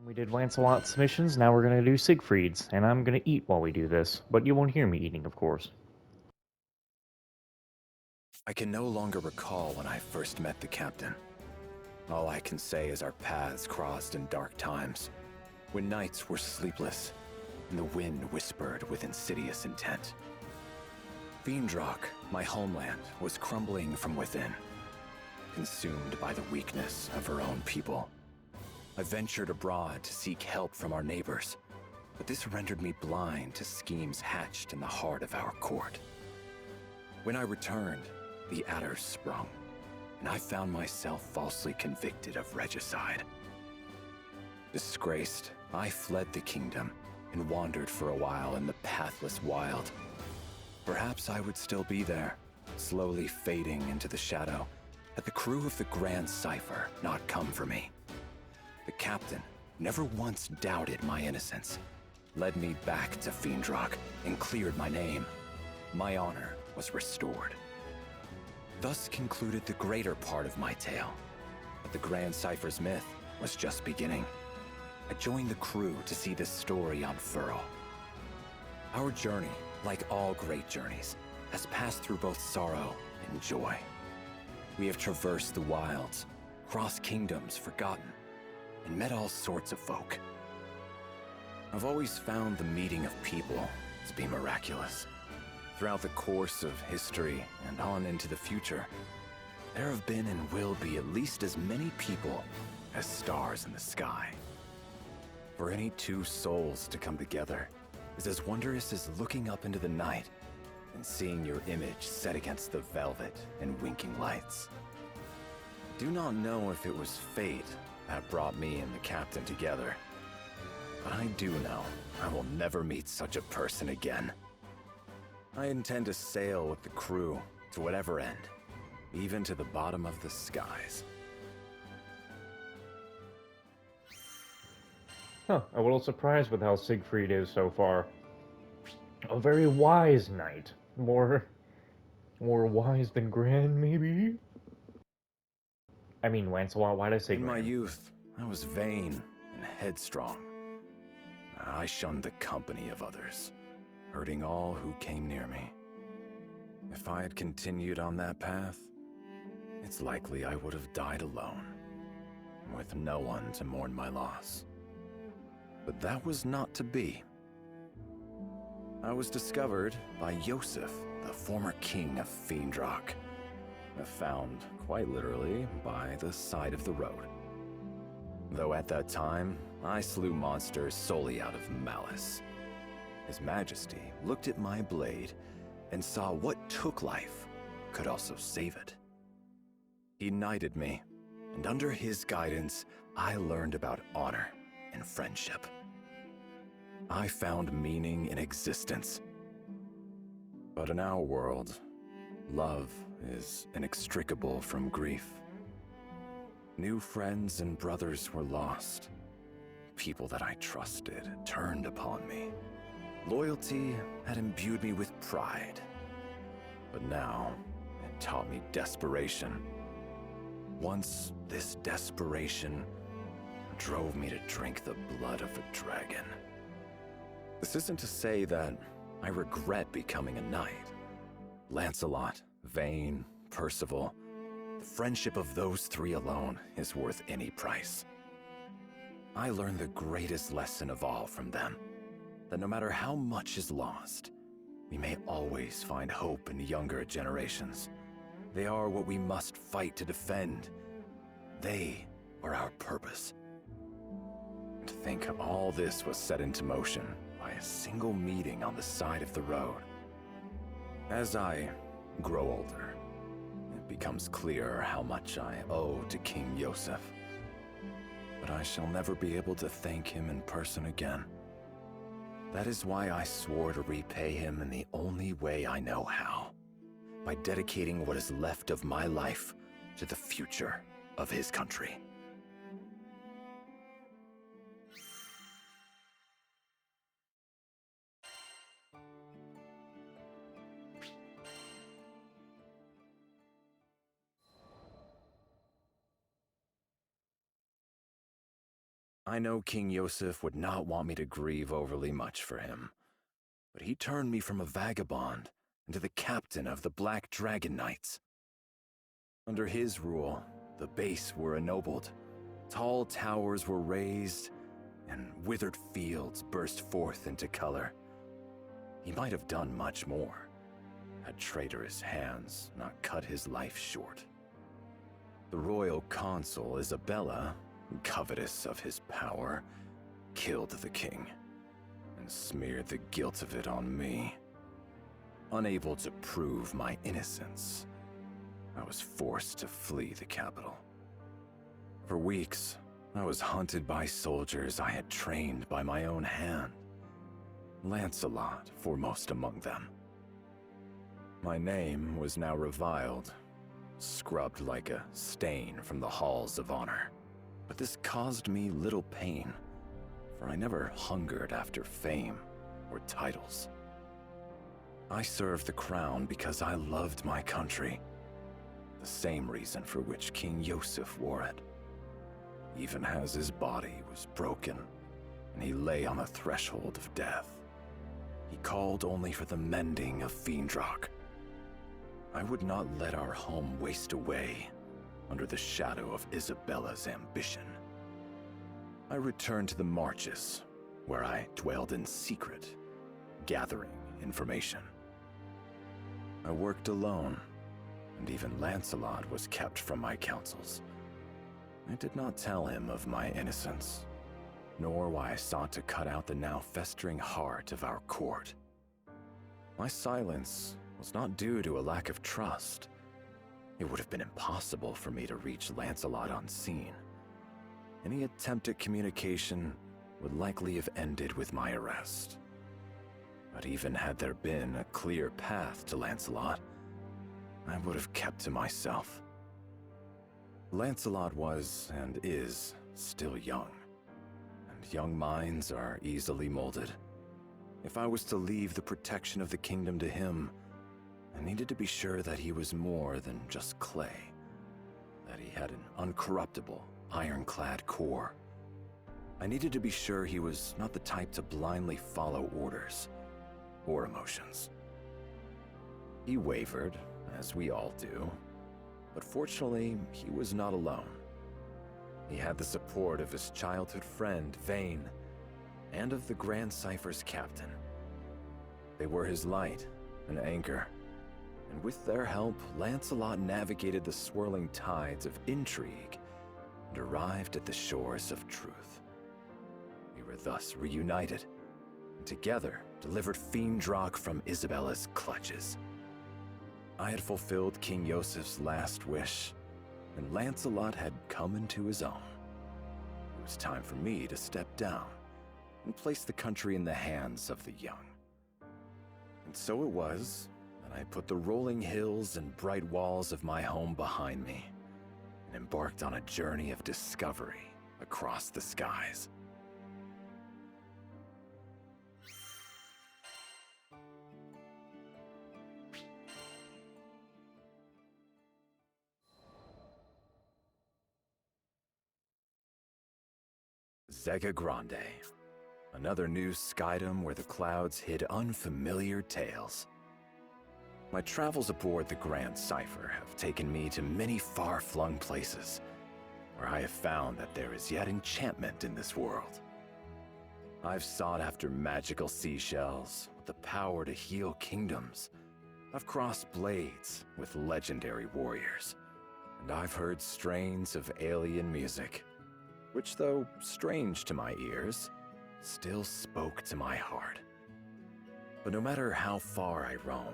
We did Lancelot's missions, now we're gonna do Siegfried's, and I'm gonna eat while we do this, but you won't hear me eating, of course. I can no longer recall when I first met the captain. All I can say is our paths crossed in dark times, when nights were sleepless, and the wind whispered with insidious intent. Fiendrock, my homeland, was crumbling from within, consumed by the weakness of her own people. I ventured abroad to seek help from our neighbors, but this rendered me blind to schemes hatched in the heart of our court. When I returned, the adders sprung, and I found myself falsely convicted of regicide. Disgraced, I fled the kingdom and wandered for a while in the pathless wild. Perhaps I would still be there, slowly fading into the shadow, had the crew of the Grand Cipher not come for me. The captain never once doubted my innocence, led me back to Fiendrock, and cleared my name. My honor was restored. Thus concluded the greater part of my tale, but the Grand Cipher's myth was just beginning. I joined the crew to see this story unfurl. Our journey, like all great journeys, has passed through both sorrow and joy. We have traversed the wilds, crossed kingdoms forgotten, and met all sorts of folk. I've always found the meeting of people to be miraculous. Throughout the course of history and on into the future, there have been and will be at least as many people as stars in the sky. For any two souls to come together is as wondrous as looking up into the night and seeing your image set against the velvet and winking lights. Do not know if it was fate that brought me and the captain together, but I do know I will never meet such a person again. I intend to sail with the crew to whatever end, even to the bottom of the skies. Huh, a little surprised with how Siegfried is so far. A very wise knight. More wise than Gran, maybe? I mean, Lancelot, why'd I say In my Gran? youth, I was vain and headstrong. I shunned the company of others, hurting all who came near me. If I had continued on that path, it's likely I would have died alone, with no one to mourn my loss. But that was not to be. I was discovered by Yosef, the former king of Fiendrock, found, quite literally, by the side of the road. Though at that time, I slew monsters solely out of malice. His Majesty looked at my blade and saw what took life could also save it. He knighted me, and under his guidance, I learned about honor and friendship. I found meaning in existence. But in our world, love is inextricable from grief. New friends and brothers were lost. People that I trusted turned upon me. Loyalty had imbued me with pride. But now, it taught me desperation. Once, this desperation drove me to drink the blood of a dragon. This isn't to say that I regret becoming a knight. Lancelot, Vane, Percival, the friendship of those three alone is worth any price. I learned the greatest lesson of all from them, that no matter how much is lost, we may always find hope in younger generations. They are what we must fight to defend. They are our purpose. To think all this was set into motion by a single meeting on the side of the road. As I grow older, it becomes clearer how much I owe to King Yosef. But I shall never be able to thank him in person again. That is why I swore to repay him in the only way I know how, by dedicating what is left of my life to the future of his country. I know King Yosef would not want me to grieve overly much for him, but he turned me from a vagabond into the captain of the Black Dragon Knights. Under his rule, the base were ennobled, tall towers were raised, and withered fields burst forth into color. He might have done much more, had traitorous hands not cut his life short. The royal consul Isabella, covetous of his power, killed the king and smeared the guilt of it on me. Unable to prove my innocence, I was forced to flee the capital. For weeks, I was hunted by soldiers I had trained by my own hand, Lancelot foremost among them. My name was now reviled, scrubbed like a stain from the halls of honor. But this caused me little pain, for I never hungered after fame or titles. I served the crown because I loved my country, the same reason for which King Yosef wore it. Even as his body was broken and he lay on the threshold of death, he called only for the mending of Fiendrock. I would not let our home waste away under the shadow of Isabella's ambition. I returned to the marches, where I dwelled in secret, gathering information. I worked alone, and even Lancelot was kept from my counsels. I did not tell him of my innocence, nor why I sought to cut out the now festering heart of our court. My silence was not due to a lack of trust. It would have been impossible for me to reach Lancelot unseen. Any attempt at communication would likely have ended with my arrest. But even had there been a clear path to Lancelot, I would have kept to myself. Lancelot was, and is, still young, and young minds are easily molded. If I was to leave the protection of the kingdom to him, I needed to be sure that he was more than just clay, that he had an uncorruptible, ironclad core. I needed to be sure he was not the type to blindly follow orders or emotions. He wavered, as we all do, but fortunately, he was not alone. He had the support of his childhood friend, Vane, and of the Grand Cypher's captain. They were his light and anchor, and with their help, Lancelot navigated the swirling tides of intrigue and arrived at the shores of truth. We were thus reunited, and together delivered Fiendrock from Isabella's clutches. I had fulfilled King Yosef's last wish, and Lancelot had come into his own. It was time for me to step down and place the country in the hands of the young. And so it was that I put the rolling hills and bright walls of my home behind me and embarked on a journey of discovery across the skies. Zega Grande, another new skydom where the clouds hid unfamiliar tales. My travels aboard the Grand Cypher have taken me to many far-flung places, where I have found that there is yet enchantment in this world. I've sought after magical seashells with the power to heal kingdoms. I've crossed blades with legendary warriors, and I've heard strains of alien music, which, though strange to my ears, still spoke to my heart. But no matter how far I roam,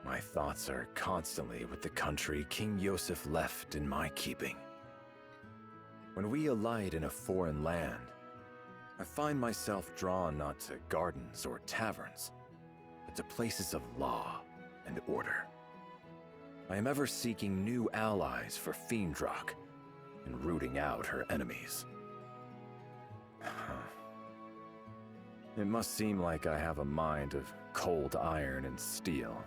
my thoughts are constantly with the country King Yosef left in my keeping. When we alight in a foreign land, I find myself drawn not to gardens or taverns, but to places of law and order. I am ever seeking new allies for Fiendrock and rooting out her enemies. It must seem like I have a mind of cold iron and steel,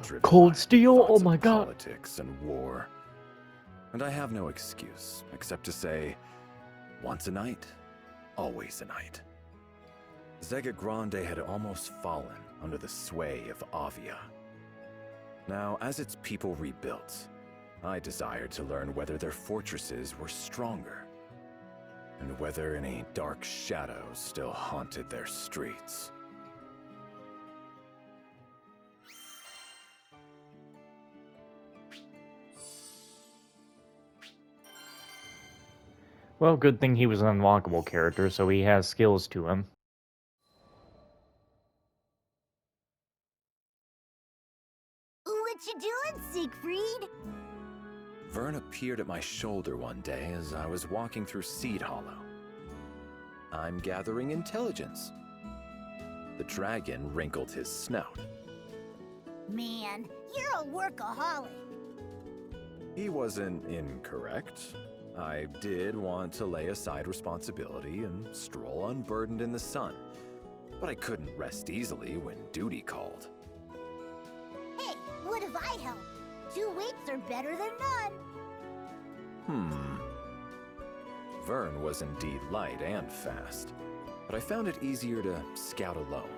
driven Cold by steel? thoughts Oh of my god. politics and war. And I have no excuse except to say, once a night, always a night. Zega Grande had almost fallen under the sway of Avia. Now, as its people rebuilt, I desired to learn whether their fortresses were stronger, and whether any dark shadows still haunted their streets. Well, good thing he was an unlockable character, so he has skills to him. What you doing, Siegfried? Vern appeared at my shoulder one day as I was walking through Seed Hollow. I'm gathering intelligence. The dragon wrinkled his snout. Man, you're a workaholic. He wasn't incorrect. I did want to lay aside responsibility and stroll unburdened in the sun, but I couldn't rest easily when duty called. Hey, what if I help? 2 weeks are better than none. Vern was indeed light and fast, but I found it easier to scout alone.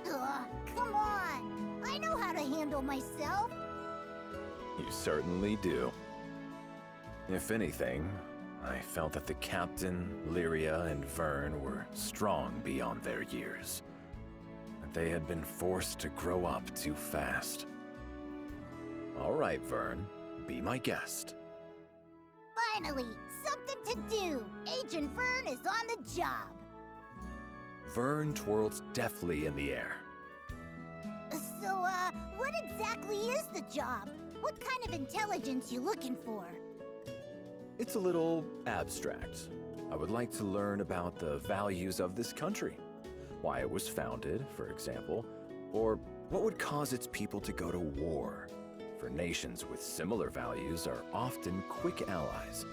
Come on. I know how to handle myself. You certainly do. If anything, I felt that the captain, Lyria, and Vern were strong beyond their years. That they had been forced to grow up too fast. All right, Vern, be my guest. Finally, something to do. Agent Vern is on the job. Vern twirled deftly in the air. So, what exactly is the job? What kind of intelligence you looking for? It's a little abstract. I would like to learn about the values of this country. Why it was founded, for example, or what would cause its people to go to war. For nations with similar values are often quick allies,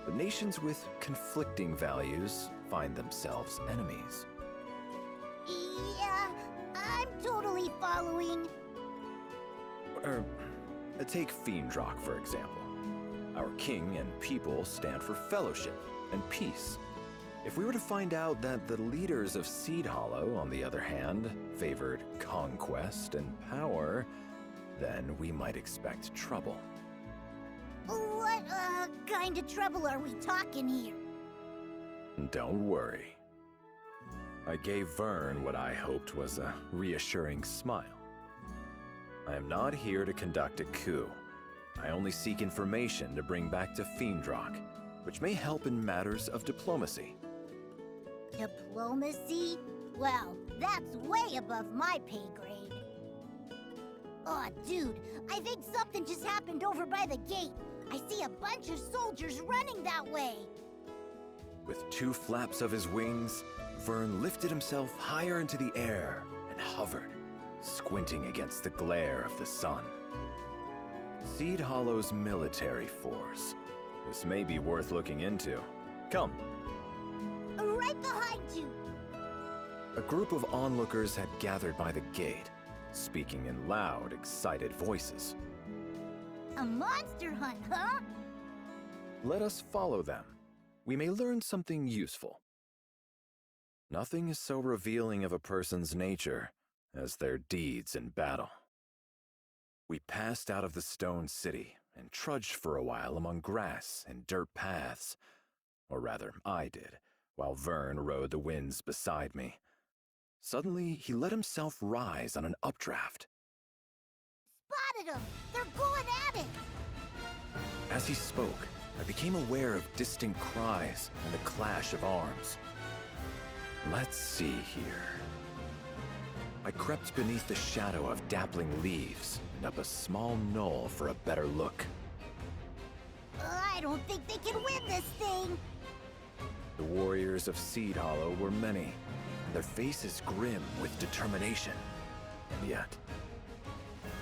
but nations with conflicting values find themselves enemies. Yeah, I'm totally following. Take Fiendrock, for example. Our king and people stand for fellowship and peace. If we were to find out that the leaders of Seed Hollow, on the other hand, favored conquest and power, then we might expect trouble. What, kind of trouble are we talking here? Don't worry. I gave Vern what I hoped was a reassuring smile. I am not here to conduct a coup. I only seek information to bring back to Fiendrock, which may help in matters of diplomacy. Diplomacy? Well, that's way above my pay grade. Aw, dude, I think something just happened over by the gate. I see a bunch of soldiers running that way. With 2 flaps of his wings, Vern lifted himself higher into the air and hovered, squinting against the glare of the sun. Seed Hollow's military force. This may be worth looking into. Come. Right behind you. A group of onlookers had gathered by the gate, speaking in loud, excited voices. A monster hunt, huh? Let us follow them. We may learn something useful. Nothing is so revealing of a person's nature as their deeds in battle. We passed out of the stone city and trudged for a while among grass and dirt paths. Or rather, I did, while Vern rode the winds beside me. Suddenly, he let himself rise on an updraft. Spotted them! They're going at it! As he spoke, I became aware of distant cries and the clash of arms. Let's see here. I crept beneath the shadow of dappling leaves and up a small knoll for a better look. I don't think they can win this thing! The warriors of Seed Hollow were many, their faces grim with determination. And yet...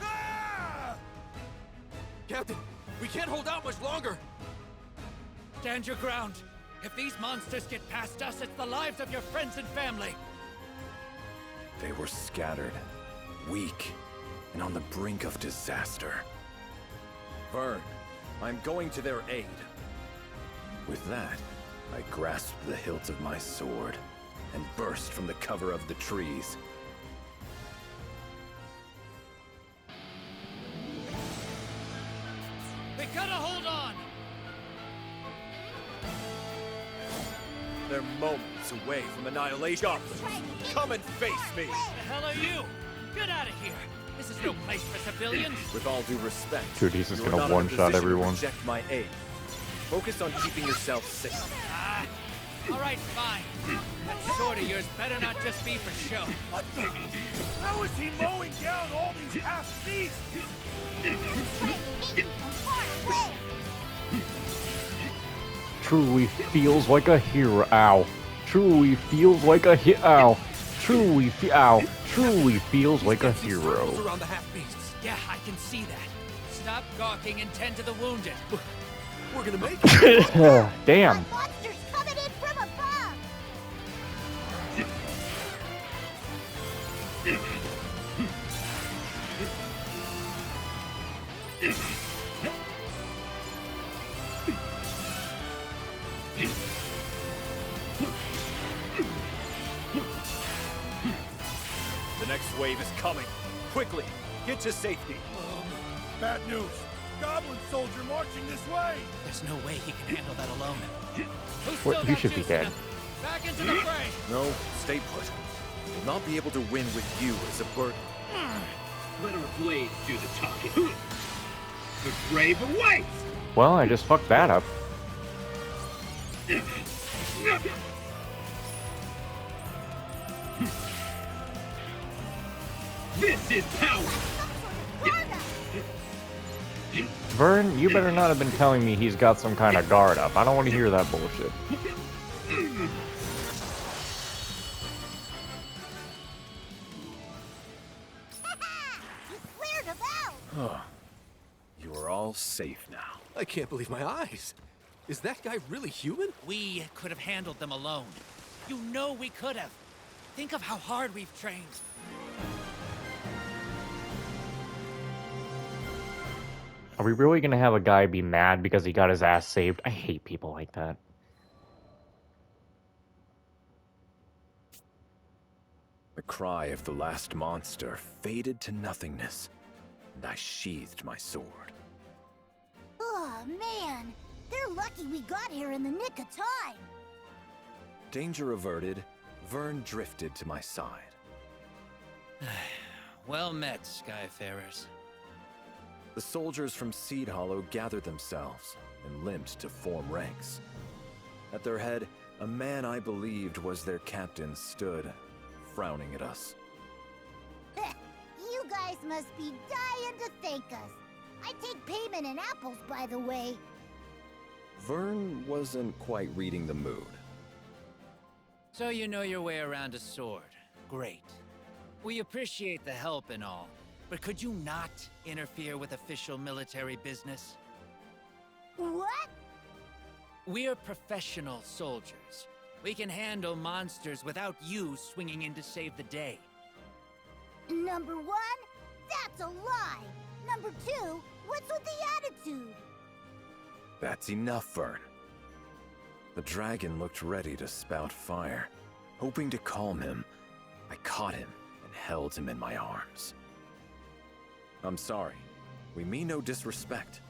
Ah! Captain, we can't hold out much longer! Stand your ground. If these monsters get past us, it's the lives of your friends and family. They were scattered, weak, and on the brink of disaster. Vern, I'm going to their aid. With that, I grasped the hilt of my sword and burst from the cover of the trees. We gotta hold on! They're moments away from annihilation. Come and face me! The hell are you? Get out of here! This is no place for civilians! With all due respect, Dude, he's just you are gonna not in a one-shot position to everyone. Reject my aid. Focus on keeping yourself safe. Ah, alright, fine. That sword of yours better not just be for show. How is he mowing down all these half-beasts? Truly feels like a hero. Ow. Truly feels like a ow. Truly Truly feels like a hero. Around the half-beasts. Yeah, I can see that. Stop gawking and tend to the wounded. We're gonna make it. Damn. Monsters coming in from above! The next wave is coming. Quickly, get to safety. Bad news. Goblin soldier marching this way. There's no way he can handle that alone. Who's What, still he got should be juice dead. enough? Back into the fray! No, stay put. We'll not be able to win with you as a burden. Let our blades do the talking. The brave awaits! Well, I just fucked that up. This is power! Vern, you better not have been telling me he's got some kind of guard up. I don't want to hear that bullshit. You cleared them out! You are all safe now. I can't believe my eyes. Is that guy really human? We could have handled them alone. You know we could have. Think of how hard we've trained. Are we really gonna have a guy be mad because he got his ass saved? I hate people like that. The cry of the last monster faded to nothingness, and I sheathed my sword. Oh, man. They're lucky we got here in the nick of time. Danger averted, Vern drifted to my side. Well met, Skyfarers. The soldiers from Seed Hollow gathered themselves and limped to form ranks. At their head, a man I believed was their captain stood, frowning at us. You guys must be dying to thank us. I take payment in apples, by the way. Vern wasn't quite reading the mood. So you know your way around a sword. Great. We appreciate the help and all, but could you not interfere with official military business? What? We're professional soldiers. We can handle monsters without you swinging in to save the day. Number one, that's a lie. Number two, what's with the attitude? That's enough, Vern. The dragon looked ready to spout fire. Hoping to calm him, I caught him and held him in my arms. I'm sorry. We mean no disrespect.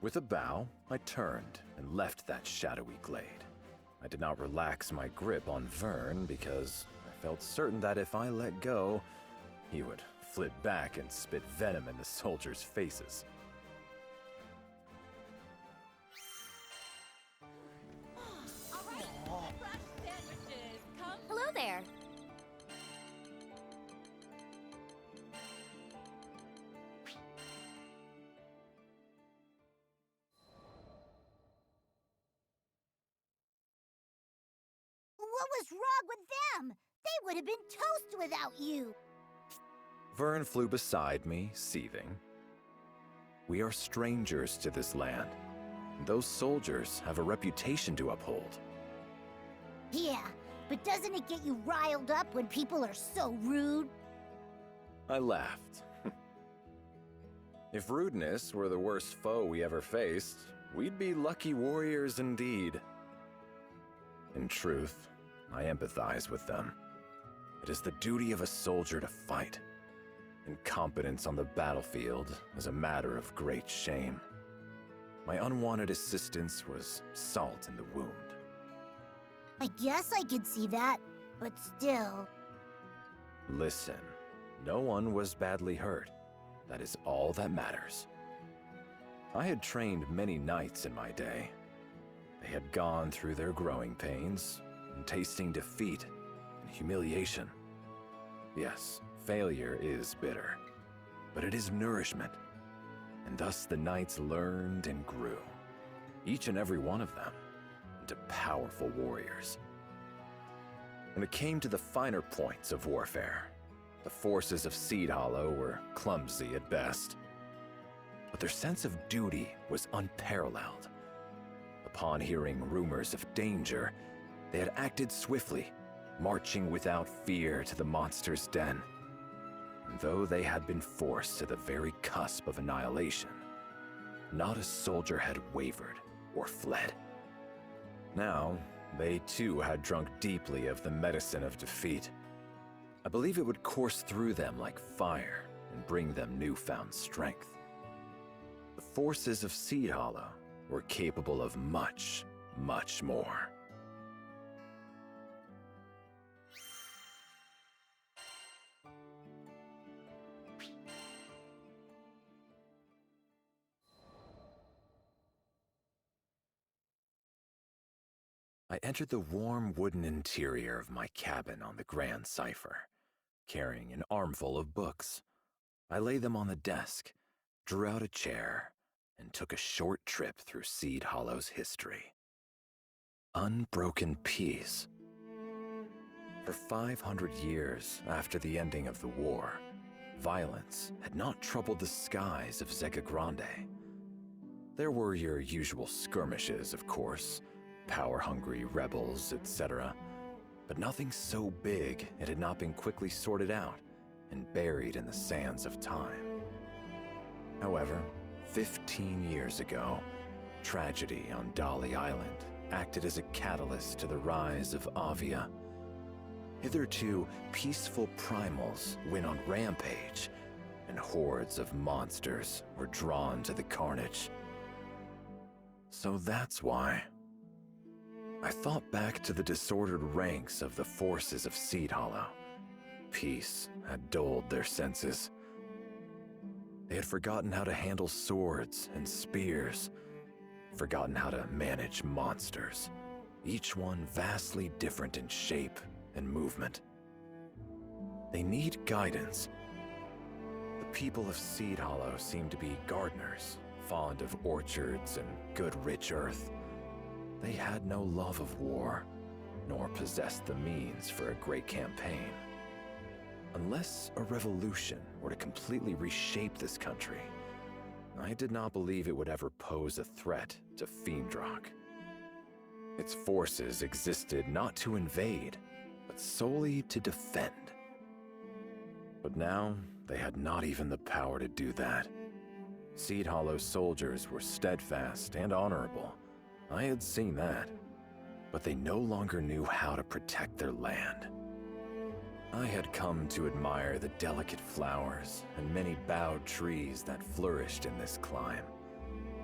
With a bow, I turned and left that shadowy glade. I did not relax my grip on Vern because I felt certain that if I let go, he would flip back and spit venom in the soldiers' faces. Hello there. What was wrong with them? They would have been toast without you. Vern flew beside me, seething. We are strangers to this land. Those soldiers have a reputation to uphold. Yeah, but doesn't it get you riled up when people are so rude? I laughed. If rudeness were the worst foe we ever faced, we'd be lucky warriors indeed. In truth, I empathize with them. It is the duty of a soldier to fight. Incompetence on the battlefield is a matter of great shame. My unwanted assistance was salt in the wound. I guess I could see that, but still. Listen, no one was badly hurt. That is all that matters. I had trained many knights in my day. They had gone through their growing pains, and tasting defeat and humiliation. Yes, failure is bitter, but it is nourishment. And thus the knights learned and grew, each and every one of them, into powerful warriors. When it came to the finer points of warfare, the forces of Seed Hollow were clumsy at best. But their sense of duty was unparalleled. Upon hearing rumors of danger, they had acted swiftly, marching without fear to the monster's den. And though they had been forced to the very cusp of annihilation, not a soldier had wavered or fled. Now, they too had drunk deeply of the medicine of defeat. I believe it would course through them like fire and bring them newfound strength. The forces of Seed Hollow were capable of much, much more. I entered the warm wooden interior of my cabin on the Grand Cipher, carrying an armful of books. I laid them on the desk, drew out a chair, and took a short trip through Seed Hollow's history. Unbroken peace. For 500 years after the ending of the war, violence had not troubled the skies of Zega Grande. There were your usual skirmishes, of course, power-hungry rebels, etc., but nothing so big it had not been quickly sorted out and buried in the sands of time. However, 15 years ago, tragedy on Dolly Island acted as a catalyst to the rise of Avia. Hitherto peaceful primals went on rampage, and hordes of monsters were drawn to the carnage. So that's why. I thought back to the disordered ranks of the forces of Seed Hollow. Peace had dulled their senses. They had forgotten how to handle swords and spears, forgotten how to manage monsters, each one vastly different in shape and movement. They need guidance. The people of Seed Hollow seem to be gardeners, fond of orchards and good rich earth. They had no love of war, nor possessed the means for a great campaign. Unless a revolution were to completely reshape this country, I did not believe it would ever pose a threat to Fiendrock. Its forces existed not to invade, but solely to defend. But now, they had not even the power to do that. Seed Hollow soldiers were steadfast and honorable. I had seen that. But they no longer knew how to protect their land. I had come to admire the delicate flowers and many bowed trees that flourished in this clime,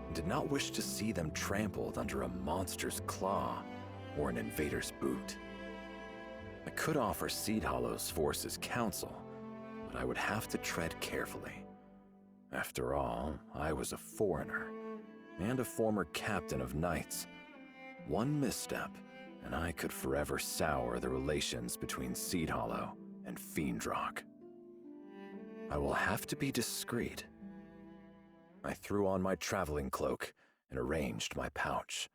and did not wish to see them trampled under a monster's claw or an invader's boot. I could offer Seed Hollow's forces counsel, but I would have to tread carefully. After all, I was a foreigner, and a former captain of knights. One misstep, and I could forever sour the relations between Seed Hollow and Fiendrock. I will have to be discreet. I threw on my traveling cloak and arranged my pouch.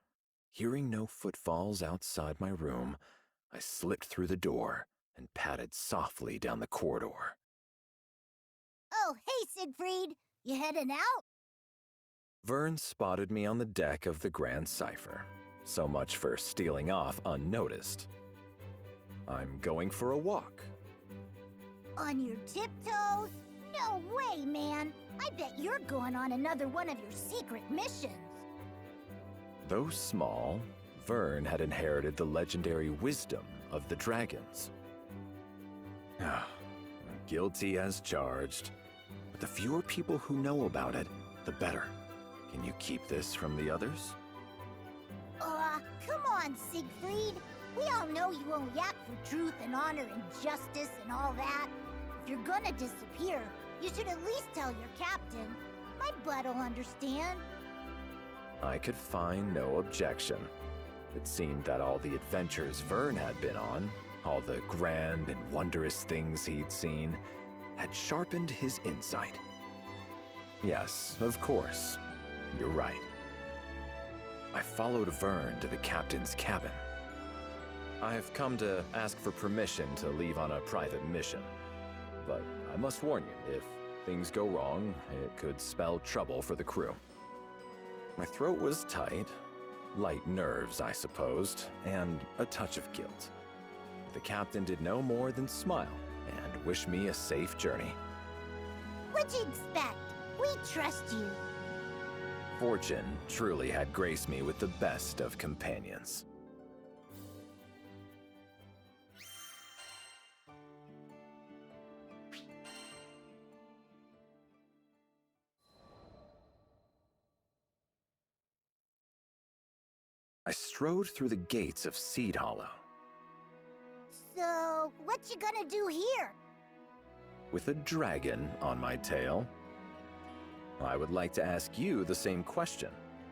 Hearing no footfalls outside my room, I slipped through the door and padded softly down the corridor. Oh, hey, Siegfried! You heading out? Vern spotted me on the deck of the Grand Cipher. So much for stealing off unnoticed. I'm going for a walk. On your tiptoes? No way, man! I bet you're going on another one of your secret missions. Though small, Vern had inherited the legendary wisdom of the dragons. Guilty as charged. But the fewer people who know about it, the better. Can you keep this from the others? Come on, Siegfried. We all know you won't yap for truth and honor and justice and all that. If you're gonna disappear, you should at least tell your captain. My butt'll understand. I could find no objection. It seemed that all the adventures Vern had been on, all the grand and wondrous things he'd seen, had sharpened his insight. Yes, of course. You're right. I followed Vern to the captain's cabin. I have come to ask for permission to leave on a private mission. But I must warn you, if things go wrong, it could spell trouble for the crew. My throat was tight, light nerves, I supposed, and a touch of guilt. The captain did no more than smile and wish me a safe journey. What'd you expect? We trust you. Fortune truly had graced me with the best of companions. I strode through the gates of Seed Hollow. So, what you gonna do here? With a dragon on my tail. I would like to ask you the same question.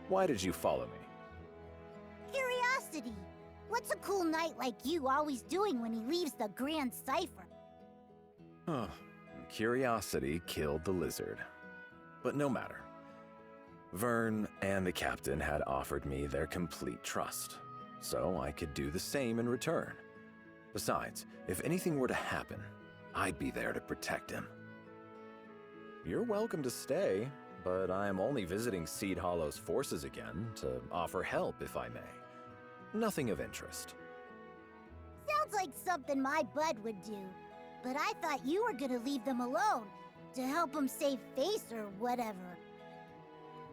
Why did you follow me? Curiosity. What's a cool knight like you always doing when he leaves the Grand Cipher? Curiosity killed the lizard. But no matter. Vern and the captain had offered me their complete trust, so I could do the same in return. Besides, if anything were to happen, I'd be there to protect him. You're welcome to stay, but I am only visiting Seed Hollow's forces again to offer help if I may. Nothing of interest. Sounds like something my bud would do, but I thought you were gonna leave them alone to help them save face or whatever.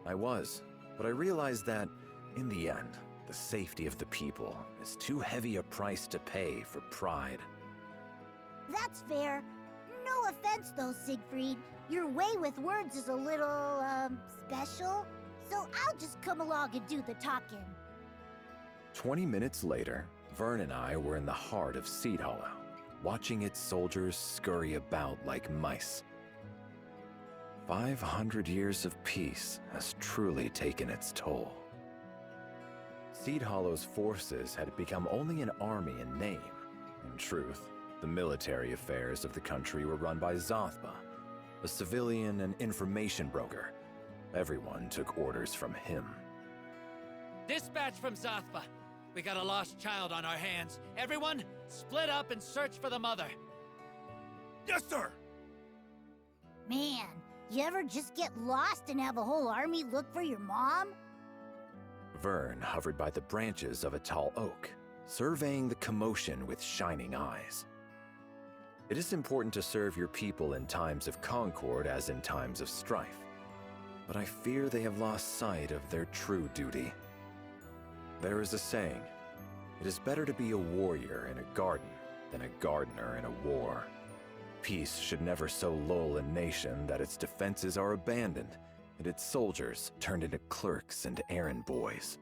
I was, but I realized that, in the end, the safety of the people is too heavy a price to pay for pride. That's fair. No offense though, Siegfried. Your way with words is a little, special. So I'll just come along and do the talking. 20 minutes later, Vern and I were in the heart of Seed Hollow, watching its soldiers scurry about like mice. 500 years of peace has truly taken its toll. Seed Hollow's forces had become only an army in name. In truth, the military affairs of the country were run by Zothba, a civilian and information broker. Everyone took orders from him. Dispatch from Zothba. We got a lost child on our hands. Everyone, split up and search for the mother. Yes, sir! Man, you ever just get lost and have a whole army look for your mom? Vern hovered by the branches of a tall oak, surveying the commotion with shining eyes. It is important to serve your people in times of concord as in times of strife, but I fear they have lost sight of their true duty. There is a saying, it is better to be a warrior in a garden than a gardener in a war. Peace should never so lull a nation that its defenses are abandoned and its soldiers turned into clerks and errand boys.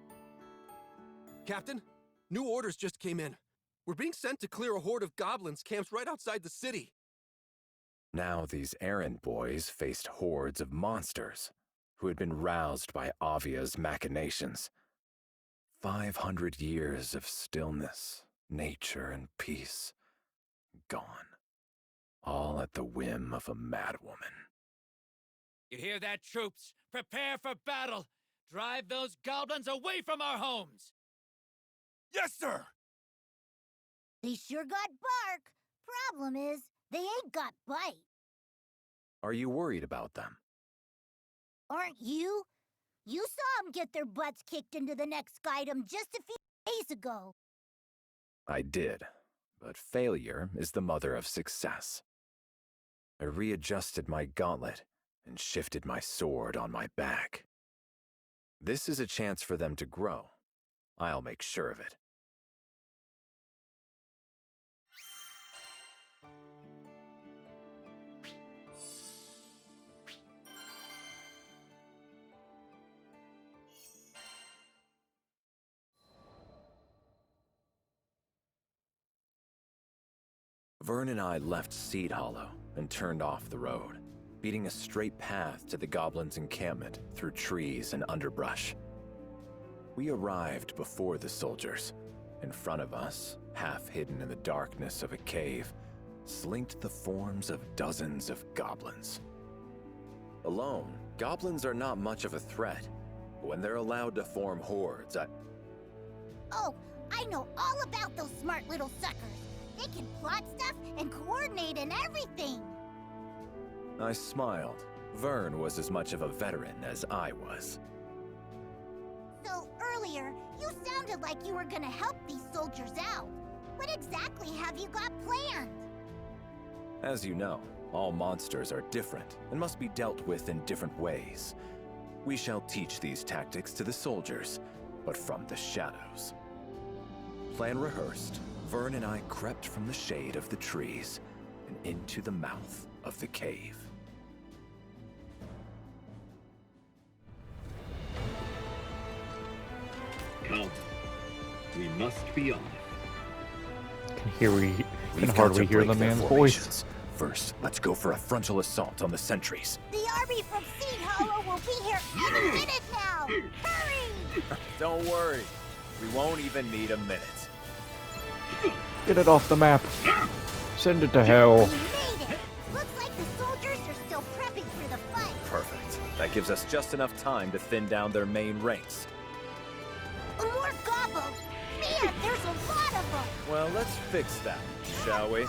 Captain, new orders just came in. We're being sent to clear a horde of goblins camped right outside the city. Now these errand boys faced hordes of monsters who had been roused by Avia's machinations. 500 years of stillness, nature, and peace. Gone. All at the whim of a madwoman. You hear that, troops? Prepare for battle! Drive those goblins away from our homes! Yes, sir! They sure got bark. Problem is, they ain't got bite. Are you worried about them? Aren't you? You saw them get their butts kicked into the next item just a few days ago. I did, but failure is the mother of success. I readjusted my gauntlet and shifted my sword on my back. This is a chance for them to grow. I'll make sure of it. Vern and I left Seed Hollow and turned off the road, beating a straight path to the goblins' encampment through trees and underbrush. We arrived before the soldiers. In front of us, half hidden in the darkness of a cave, slinked the forms of dozens of goblins. Alone, goblins are not much of a threat, but when they're allowed to form hordes, Oh, I know all about those smart little suckers. They can plot stuff and coordinate and everything. I smiled. Vern was as much of a veteran as I was. So earlier, you sounded like you were gonna help these soldiers out. What exactly have you got planned? As you know, all monsters are different and must be dealt with in different ways. We shall teach these tactics to the soldiers, but from the shadows. Plan rehearsed, Vern and I crept from the shade of the trees and into the mouth of the cave. Come. We must be on it. Can hardly hear the man's voice. First, let's go for a frontal assault on the sentries. The army from Seed Hollow will be here any minute now! Hurry! Don't worry, we won't even need a minute. Get it off the map. Send it to hell. We made it! Looks like the soldiers are still prepping for the fight. Perfect. That gives us just enough time to thin down their main ranks. More gobos! Man, there's a lot of them! Well, let's fix that, shall we?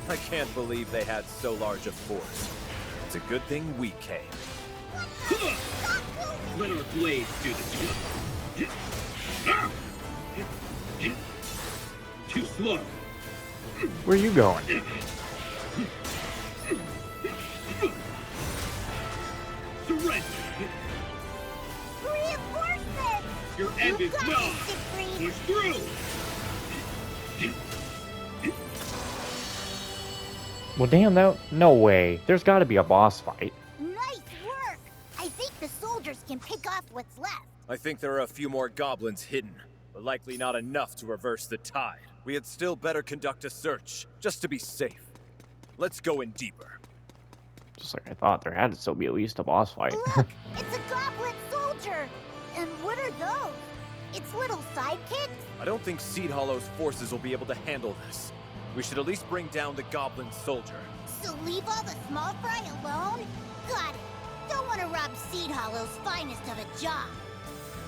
I can't believe they had so large a force. It's a good thing we came. Let our blades do the job. Too slow. Where are you going? Surrender. Reinforcements! Your end is got nigh. it, Siegfried! Push through. Well, damn, no way. There's got to be a boss fight. Nice work! I think the soldiers can pick off what's left. I think there are a few more goblins hidden, but likely not enough to reverse the tide. We had still better conduct a search, just to be safe. Let's go in deeper. Just like I thought, there had to still be at least a boss fight. Look! It's a goblin soldier! And what are those? It's little sidekicks? I don't think Seed Hollow's forces will be able to handle this. We should at least bring down the goblin soldier. So leave all the small fry alone? Got it. Don't want to rob Seed Hollow's finest of a job.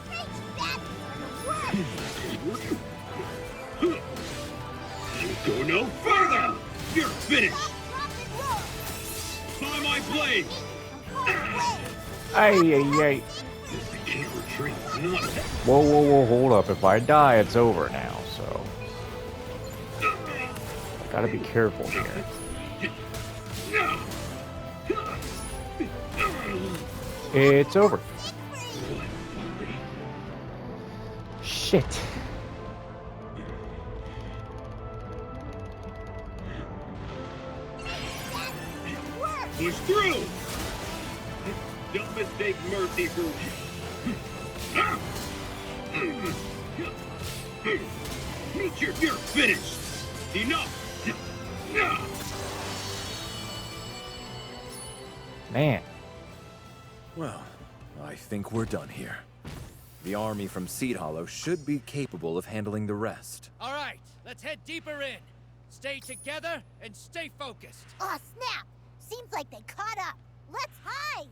Rage baddies are the worst! Go no further! You're finished! Stop, drop, and roll! By my blade! Ay, ay, ay. I can't retreat. Not Whoa, hold up. If I die, it's over now, so... Gotta be careful here. It's over. Shit. push through! Don't mistake mercy for... Meet you're finished! Enough! Man. Well, I think we're done here. The army from Seed Hollow should be capable of handling the rest. All right, let's head deeper in. Stay together and stay focused. Aw, snap! Seems like they caught up. Let's hide!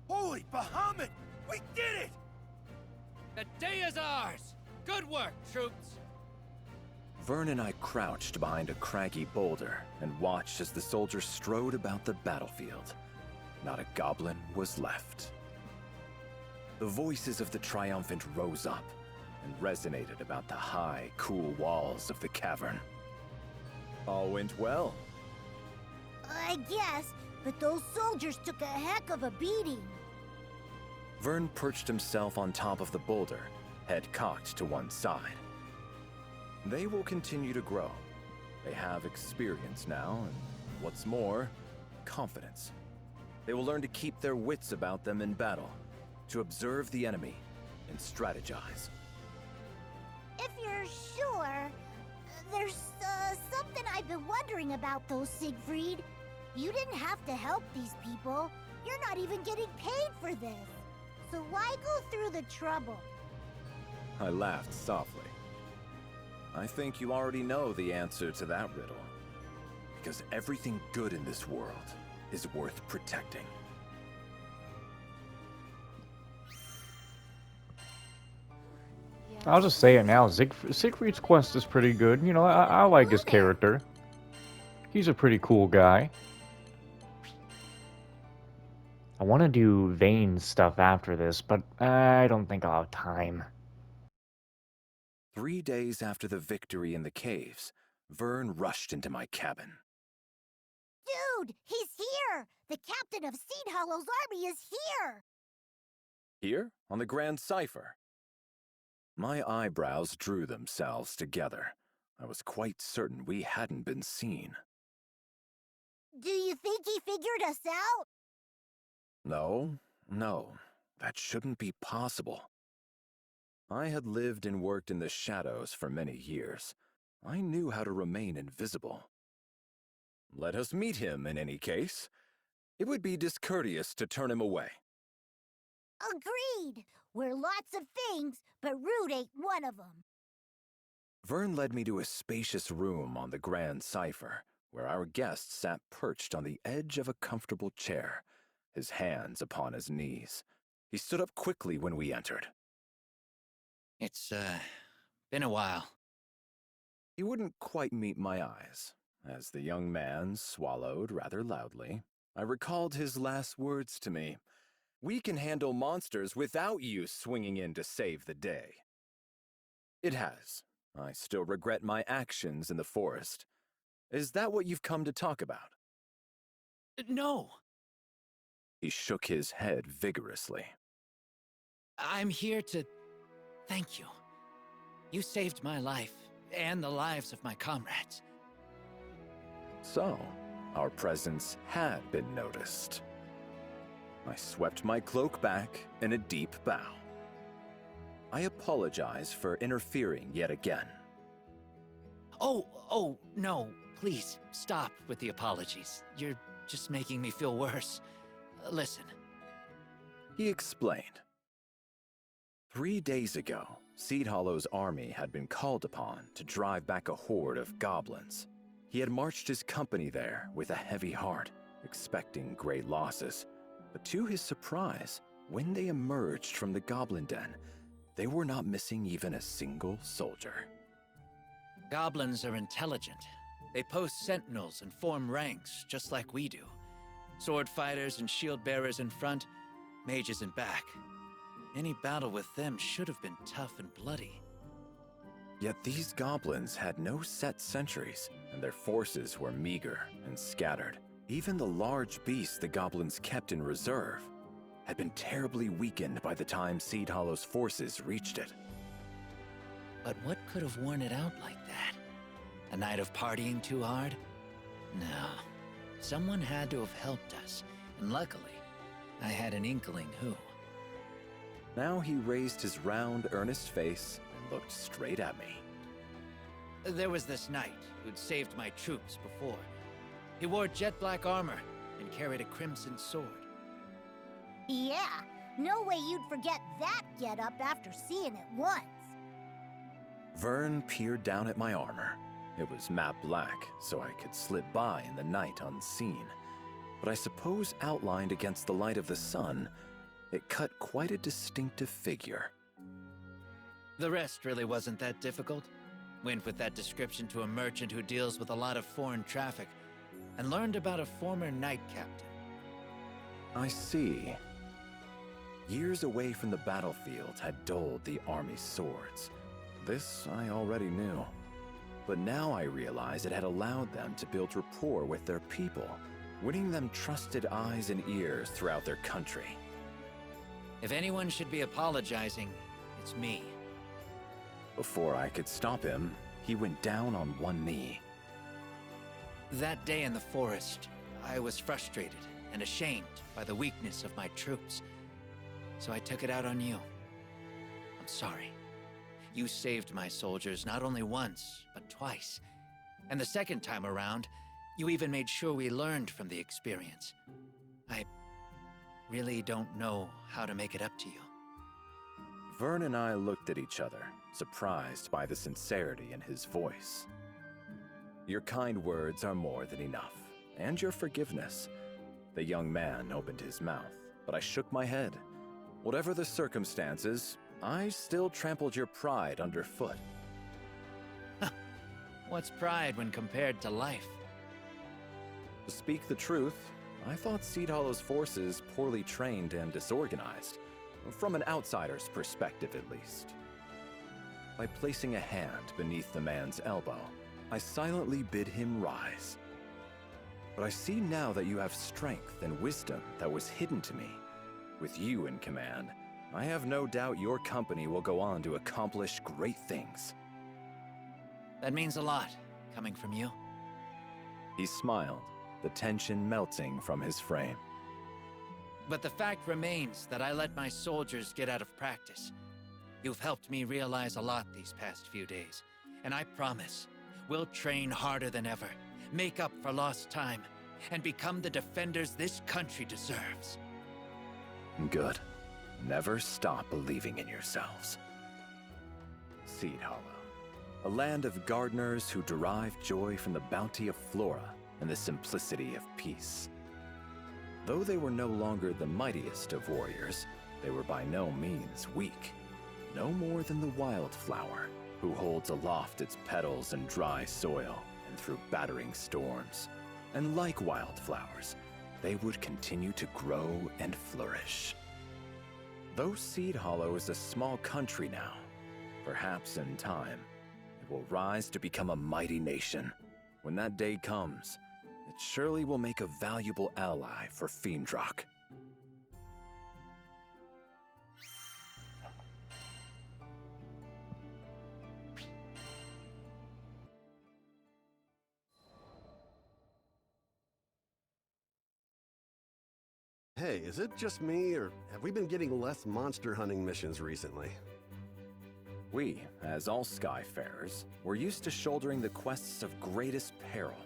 Holy Bahamut! We did it! The day is ours. Good work, troops. Vern and I crouched behind a craggy boulder and watched as the soldiers strode about the battlefield. Not a goblin was left. The voices of the triumphant rose up and resonated about the high, cool walls of the cavern. All went well. I guess, but those soldiers took a heck of a beating. Vern perched himself on top of the boulder, head cocked to one side. They will continue to grow. They have experience now, and what's more, confidence. They will learn to keep their wits about them in battle, to observe the enemy and strategize. If you're sure, there's something I've been wondering about though, Siegfried. You didn't have to help these people. You're not even getting paid for this. So why go through the trouble? I laughed softly. I think you already know the answer to that riddle. Because everything good in this world is worth protecting. I'll just say it now. Siegfried's quest is pretty good. You know, I like his character. He's a pretty cool guy. I want to do Vayne's stuff after this, but I don't think I'll have time. 3 days after the victory in the caves, Vern rushed into my cabin. Dude, he's here! The captain of Seed Hollow's army is here! Here, on the Grand Cipher. My eyebrows drew themselves together. I was quite certain we hadn't been seen. Do you think he figured us out? No, that shouldn't be possible. I had lived and worked in the shadows for many years. I knew how to remain invisible. Let us meet him in any case. It would be discourteous to turn him away. Agreed! We're lots of things, but rude ain't one of them. Vern led me to a spacious room on the Grand Cipher, where our guest sat perched on the edge of a comfortable chair, his hands upon his knees. He stood up quickly when we entered. It's, been a while. He wouldn't quite meet my eyes. As the young man swallowed rather loudly, I recalled his last words to me. We can handle monsters without you swinging in to save the day. It has. I still regret my actions in the forest. Is that what you've come to talk about? No! He shook his head vigorously. I'm here to thank you. You saved my life and the lives of my comrades. So, our presence had been noticed. I swept my cloak back in a deep bow. I apologize for interfering yet again. Oh, no. Please, stop with the apologies. You're just making me feel worse. Listen. He explained. 3 days ago, Seed Hollow's army had been called upon to drive back a horde of goblins. He had marched his company there with a heavy heart, expecting great losses. But to his surprise, when they emerged from the goblin den, they were not missing even a single soldier. Goblins are intelligent. They post sentinels and form ranks, just like we do. Sword fighters and shield bearers in front, mages in back. Any battle with them should have been tough and bloody. Yet these goblins had no set sentries, and their forces were meager and scattered. Even the large beasts the goblins kept in reserve had been terribly weakened by the time Seed Hollow's forces reached it. But what could have worn it out like that? A night of partying too hard? No. Someone had to have helped us, and luckily, I had an inkling who. Now he raised his round, earnest face and looked straight at me. There was this knight who'd saved my troops before. He wore jet black armor and carried a crimson sword. Yeah, no way you'd forget that getup after seeing it once. Vern peered down at my armor. It was matte black, so I could slip by in the night unseen. But I suppose outlined against the light of the sun, it cut quite a distinctive figure. The rest really wasn't that difficult. Went with that description to a merchant who deals with a lot of foreign traffic, and learned about a former knight captain. I see. Years away from the battlefield had dulled the army's swords. This I already knew. But now I realize it had allowed them to build rapport with their people, winning them trusted eyes and ears throughout their country. If anyone should be apologizing, it's me. Before I could stop him, he went down on one knee. That day in the forest, I was frustrated and ashamed by the weakness of my troops. So I took it out on you. I'm sorry. You saved my soldiers not only once, but twice. And the second time around, you even made sure we learned from the experience. I really don't know how to make it up to you. Vern and I looked at each other, surprised by the sincerity in his voice. Your kind words are more than enough, and your forgiveness. The young man opened his mouth, but I shook my head. Whatever the circumstances, I still trampled your pride underfoot. What's pride when compared to life? To speak the truth, I thought Seed Hollow's forces poorly trained and disorganized, from an outsider's perspective at least. By placing a hand beneath the man's elbow, I silently bid him rise. But I see now that you have strength and wisdom that was hidden to me. With you in command, I have no doubt your company will go on to accomplish great things. That means a lot, coming from you. He smiled, the tension melting from his frame. But the fact remains that I let my soldiers get out of practice. You've helped me realize a lot these past few days, and I promise we'll train harder than ever, make up for lost time, and become the defenders this country deserves. Good. Never stop believing in yourselves. Seed Hollow, a land of gardeners who derive joy from the bounty of flora and the simplicity of peace. Though they were no longer the mightiest of warriors, they were by no means weak. No more than the wildflower, who holds aloft its petals in dry soil and through battering storms. And like wildflowers, they would continue to grow and flourish. Though Seed Hollow is a small country now, perhaps in time, it will rise to become a mighty nation. When that day comes, it surely will make a valuable ally for Fiendrock. Hey, is it just me, or have we been getting less monster hunting missions recently? We, as all Skyfarers, were used to shouldering the quests of greatest peril,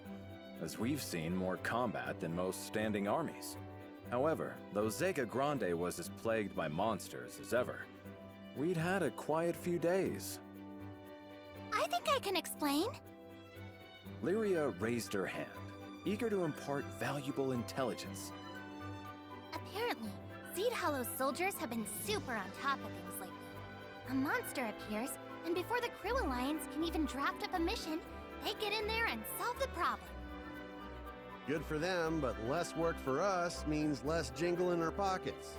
as we've seen more combat than most standing armies. However, though Zega Grande was as plagued by monsters as ever, we'd had a quiet few days. I think I can explain. Lyria raised her hand, eager to impart valuable intelligence. Apparently, Seed Hollow's soldiers have been super on top of things lately. A monster appears, and before the Crew Alliance can even draft up a mission, they get in there and solve the problem. Good for them, but less work for us means less jingle in our pockets.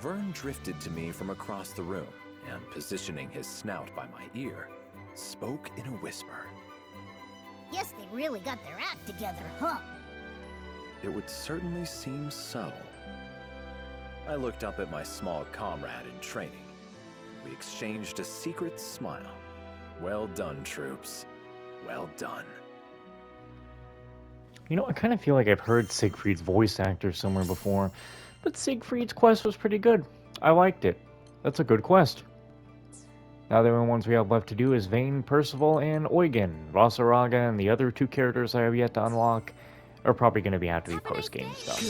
Vern drifted to me from across the room, and positioning his snout by my ear, spoke in a whisper. Guess they really got their act together, huh? It would certainly seem so. I looked up at my small comrade in training. We exchanged a secret smile. Well done, troops. Well done. You know, I kind of feel like I've heard Siegfried's voice actor somewhere before, but Siegfried's quest was pretty good. I liked it. That's a good quest. Now the only ones we have left to do is Vane, Percival, and Eugen. Vasaraga and the other two characters I have yet to unlock are probably going to have to be post-game stuff.